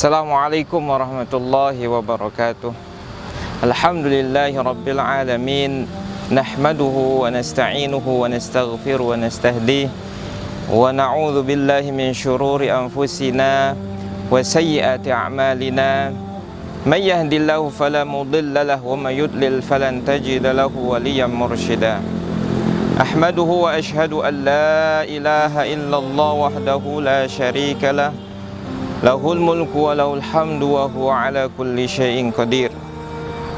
Assalamualaikum warahmatullahi wabarakatuh. Alhamdulillahi rabbil alamin. Nahmaduhu wa nasta'inuhu wa nastaghfiruh wa nastahdih wa na'udzu billahi min syururi anfusina wa sayyiati a'malina. May yahdihillahu fala mudilla lahu wa may yudlil falan tajida lahu waliyyan mursyida. Ahmaduhu wa ashhadu an la ilaha illallah wahdahu la syarika lah. Lahul mulku wa lahul hamdu wa huwa ala kulli syai'in qadir.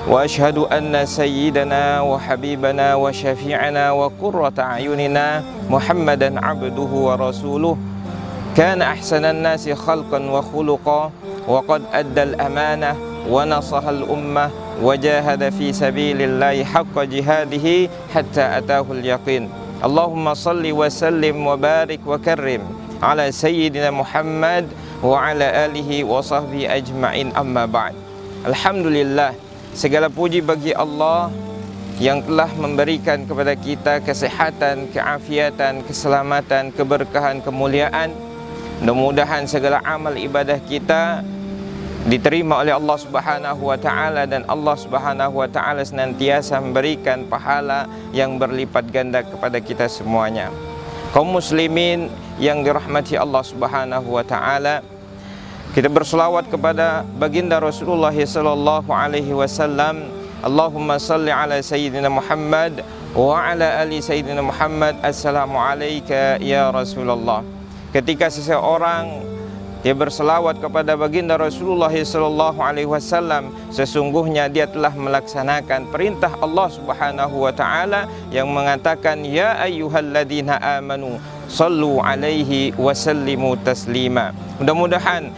Wa ashhadu anna sayyidana wa habibana wa syafi'ana wa qurrata a'yunina Muhammadan abduhu wa rasuluh. Kana ahsanan nasi khalqan wa khuluqa wa qad addal amanah wa nasahal ummah wa jahada fi sabilillahi haqqa jihadihi hatta atahul yaqin. Allahumma salli wa sallim wa barik wa karrim ala sayyidina Muhammad wa ala alihi wa sahbihi ajma'in, amma ba'd. Alhamdulillah, segala puji bagi Allah yang telah memberikan kepada kita kesehatan, keafiatan, keselamatan, keberkahan, kemuliaan. Mudah-mudahan segala amal ibadah kita diterima oleh Allah Subhanahu wa taala, dan Allah Subhanahu wa taala senantiasa memberikan pahala yang berlipat ganda kepada kita semuanya. Kaum muslimin yang dirahmati Allah Subhanahu wa taala, kita berselawat kepada baginda Rasulullah sallallahu alaihi wasallam. Allahumma salli ala sayyidina Muhammad wa ala ali sayyidina Muhammad. Assalamu alayka ya Rasulullah. Ketika seseorang dia berselawat kepada baginda Rasulullah sallallahu alaihi wasallam, sesungguhnya dia telah melaksanakan perintah Allah Subhanahu wa taala yang mengatakan, ya ayyuhalladzina amanu sallu alaihi wa sallimu taslima. Mudah-mudahan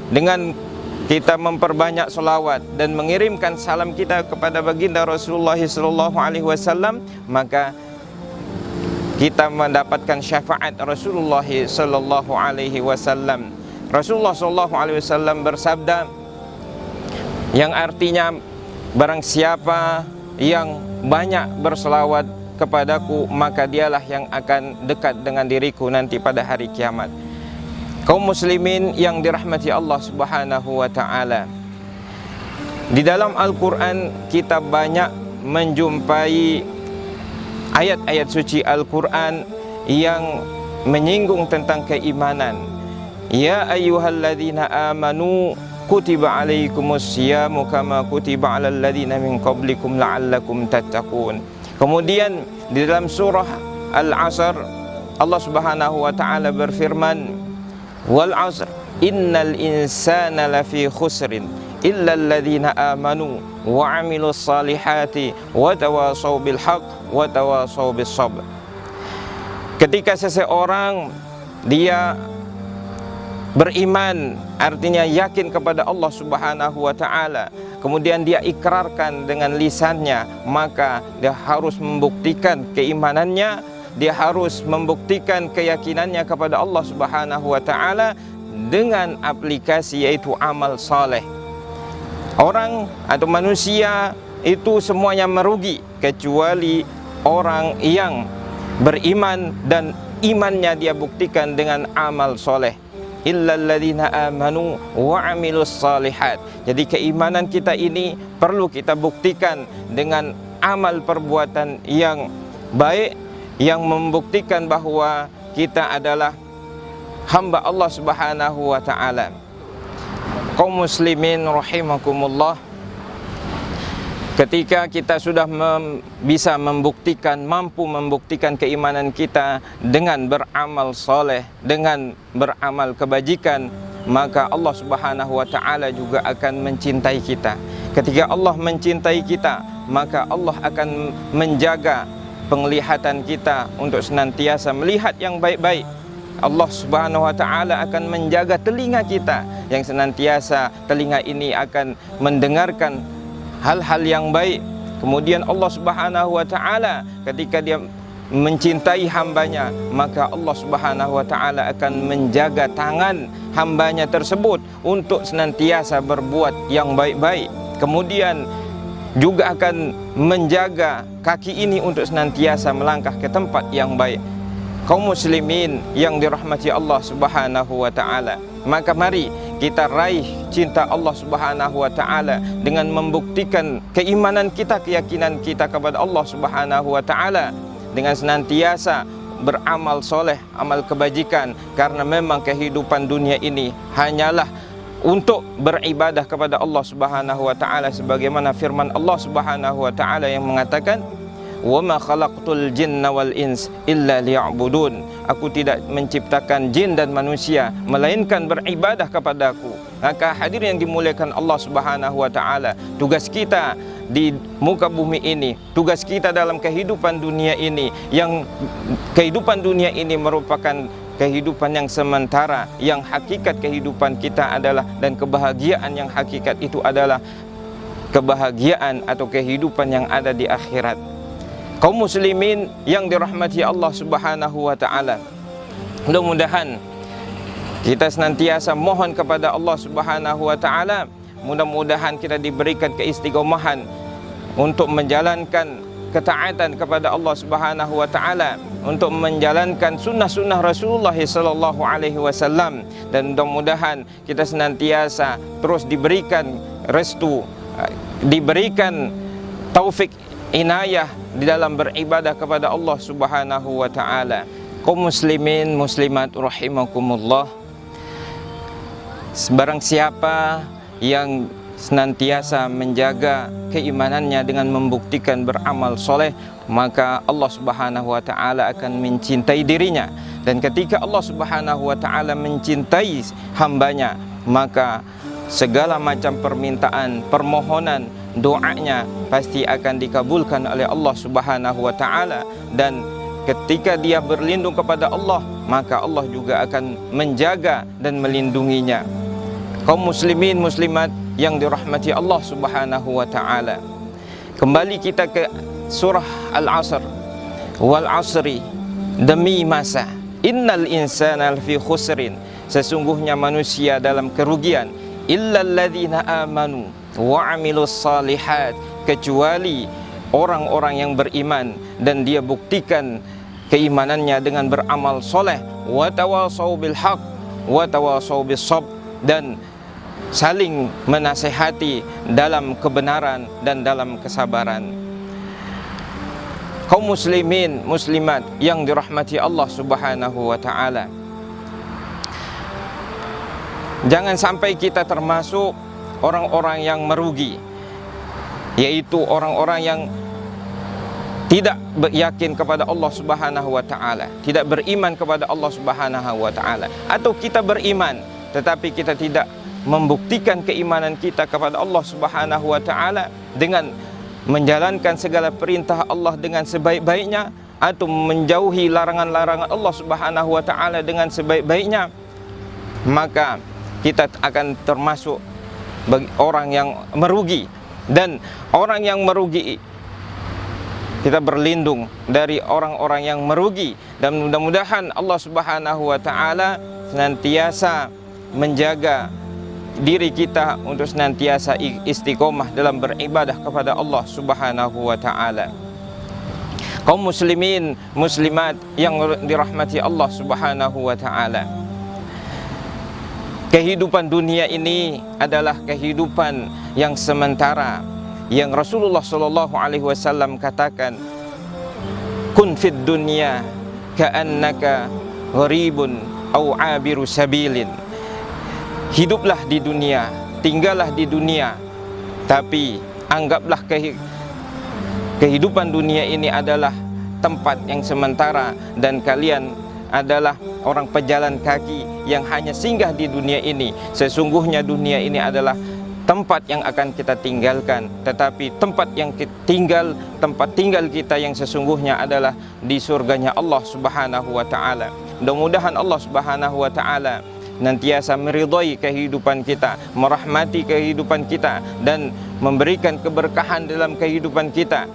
dengan kita memperbanyak selawat dan mengirimkan salam kita kepada baginda Rasulullah sallallahu alaihi wasallam, maka kita mendapatkan syafaat Rasulullah sallallahu alaihi wasallam. Rasulullah sallallahu alaihi wasallam bersabda yang artinya, barang siapa yang banyak berselawat kepadaku, maka dialah yang akan dekat dengan diriku nanti pada hari kiamat. Kaum muslimin yang dirahmati Allah Subhanahu wa taala, di dalam Al-Quran kita banyak menjumpai ayat-ayat suci Al-Quran yang menyinggung tentang keimanan. Ya ayyuhalladzina amanu kutiba alaikumus siyamu kama kutiba alal ladzina min qablikum la'allakum tattaqun. Kemudian di dalam surah Al-Asr Allah Subhanahu wa taala berfirman, wal 'asr innal insana lafi khusrin illa alladzina amanu wa 'amilus salihati wa tawasaw bil haqq wa tawasaw bis sabr. Ketika seseorang dia beriman, artinya yakin kepada Allah Subhanahu wa taala, kemudian dia ikrarkan dengan lisannya, maka dia harus membuktikan keimanannya, dia harus membuktikan keyakinannya kepada Allah Subhanahu wa taala dengan aplikasi, yaitu amal saleh. Orang atau manusia itu semuanya merugi kecuali orang yang beriman dan imannya dia buktikan dengan amal soleh. Illalladzina amanu wa amilus salihat. Jadi keimanan kita ini perlu kita buktikan dengan amal perbuatan yang baik, yang membuktikan bahwa kita adalah hamba Allah Subhanahu wa taala. Kaum muslimin rahimakumullah, ketika kita sudah bisa mampu membuktikan keimanan kita dengan beramal soleh, dengan beramal kebajikan, maka Allah Subhanahu wa taala juga akan mencintai kita. Ketika Allah mencintai kita, maka Allah akan menjaga penglihatan kita untuk senantiasa melihat yang baik-baik. Allah Subhanahu wa taala akan menjaga telinga kita yang senantiasa telinga ini akan mendengarkan hal-hal yang baik. Kemudian Allah Subhanahu wa taala ketika dia mencintai hambanya, maka Allah Subhanahu wa taala akan menjaga tangan hambanya tersebut untuk senantiasa berbuat yang baik-baik. Kemudian juga akan menjaga kaki ini untuk senantiasa melangkah ke tempat yang baik. Kaum muslimin yang dirahmati Allah Subhanahu wa taala, maka mari kita raih cinta Allah Subhanahu wa taala dengan membuktikan keimanan kita, keyakinan kita kepada Allah Subhanahu wa taala dengan senantiasa beramal soleh, amal kebajikan, karena memang kehidupan dunia ini hanyalah untuk beribadah kepada Allah Subhanahu wa taala, sebagaimana firman Allah Subhanahu wa taala yang mengatakan, "Wa ma khalaqtul jinna wal ins illa liya'budun." Aku tidak menciptakan jin dan manusia melainkan beribadah kepadaku. Maka hadirin yang dimuliakan Allah Subhanahu wa taala, tugas kita di muka bumi ini, tugas kita dalam kehidupan dunia ini, yang kehidupan dunia ini merupakan kehidupan yang sementara, yang hakikat kehidupan kita adalah, dan kebahagiaan yang hakikat itu adalah kebahagiaan atau kehidupan yang ada di akhirat. Kaum muslimin yang dirahmati Allah Subhanahu wa taala, mudah-mudahan kita senantiasa mohon kepada Allah Subhanahu wa taala, mudah-mudahan kita diberikan keistiqomahan untuk menjalankan ketaatan kepada Allah Subhanahu wa taala, untuk menjalankan sunnah-sunnah Rasulullah sallallahu alaihi wasallam, dan mudah-mudahan kita senantiasa terus diberikan restu, diberikan taufik inayah di dalam beribadah kepada Allah Subhanahu wa taala. Kaum muslimin muslimat rahimakumullah, barang siapa yang senantiasa menjaga keimanannya dengan membuktikan beramal soleh, maka Allah Subhanahu wa taala akan mencintai dirinya. Dan ketika Allah Subhanahu wa taala mencintai hambanya, maka segala macam permintaan, permohonan, doanya pasti akan dikabulkan oleh Allah Subhanahu wa taala. Dan ketika dia berlindung kepada Allah, maka Allah juga akan menjaga dan melindunginya. Kaum muslimin muslimat yang dirahmati Allah Subhanahu wa taala, kembali kita ke surah Al-Asr. Wal asri, demi masa, innal insana lafi khusrin, sesungguhnya manusia dalam kerugian, illal ladzina amanu wa amilus salihat, kecuali orang-orang yang beriman dan dia buktikan keimanannya dengan beramal soleh, wa tawasau bil haq wa tawasau bis sabr, dan saling menasehati dalam kebenaran dan dalam kesabaran. Kaum muslimin muslimat yang dirahmati Allah Subhanahu wa taala, jangan sampai kita termasuk orang-orang yang merugi, yaitu orang-orang yang tidak yakin kepada Allah Subhanahu wa taala, tidak beriman kepada Allah Subhanahu wa taala, atau kita beriman tetapi kita tidak membuktikan keimanan kita kepada Allah Subhanahu wa taala dengan menjalankan segala perintah Allah dengan sebaik-baiknya, atau menjauhi larangan-larangan Allah Subhanahu wa taala dengan sebaik-baiknya, maka kita akan termasuk bagi orang yang merugi. Dan orang yang merugi, kita berlindung dari orang-orang yang merugi, dan mudah-mudahan Allah Subhanahu wa taala senantiasa menjaga diri kita untuk senantiasa istiqomah dalam beribadah kepada Allah Subhanahu wa taala. Kaum muslimin muslimat yang dirahmati Allah Subhanahu wa taala, kehidupan dunia ini adalah kehidupan yang sementara, yang Rasulullah sallallahu alaihi wasallam katakan, kun fid dunya ka'annaka gharibun aw 'abiru sabilin. Hiduplah di dunia, tinggallah di dunia, tapi anggaplah kehidupan dunia ini adalah tempat yang sementara, dan kalian adalah orang pejalan kaki yang hanya singgah di dunia ini. Sesungguhnya dunia ini adalah tempat yang akan kita tinggalkan, tetapi tempat tinggal kita yang sesungguhnya adalah di surganya Allah Subhanahu wa taala. Mudah-mudahan Allah Subhanahu wa taala nantiasa meridhai kehidupan kita, merahmati kehidupan kita, dan memberikan keberkahan dalam kehidupan kita,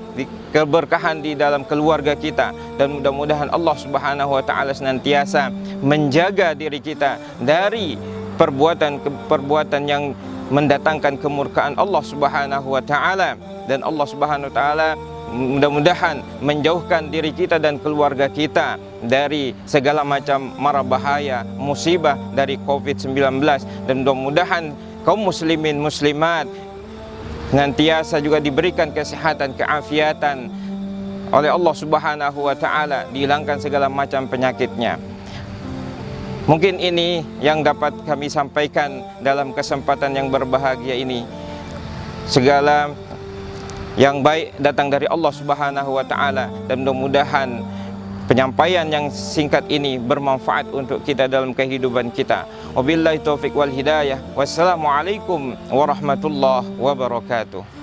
keberkahan di dalam keluarga kita. Dan mudah-mudahan Allah Subhanahu wa taala senantiasa menjaga diri kita dari perbuatan-perbuatan yang mendatangkan kemurkaan Allah Subhanahu wa taala. Dan Allah Subhanahu wa taala mudah-mudahan menjauhkan diri kita dan keluarga kita dari segala macam mara bahaya, musibah dari COVID-19, dan mudah-mudahan kaum muslimin muslimat senantiasa juga diberikan kesehatan, keafiatan oleh Allah Subhanahu wa taala, dihilangkan segala macam penyakitnya. Mungkin ini yang dapat kami sampaikan dalam kesempatan yang berbahagia ini. Segala yang baik datang dari Allah Subhanahu wa taala, dan mudah-mudahan penyampaian yang singkat ini bermanfaat untuk kita dalam kehidupan kita. Wabillahi taufik wal hidayah. Wassalamualaikum warahmatullahi wabarakatuh.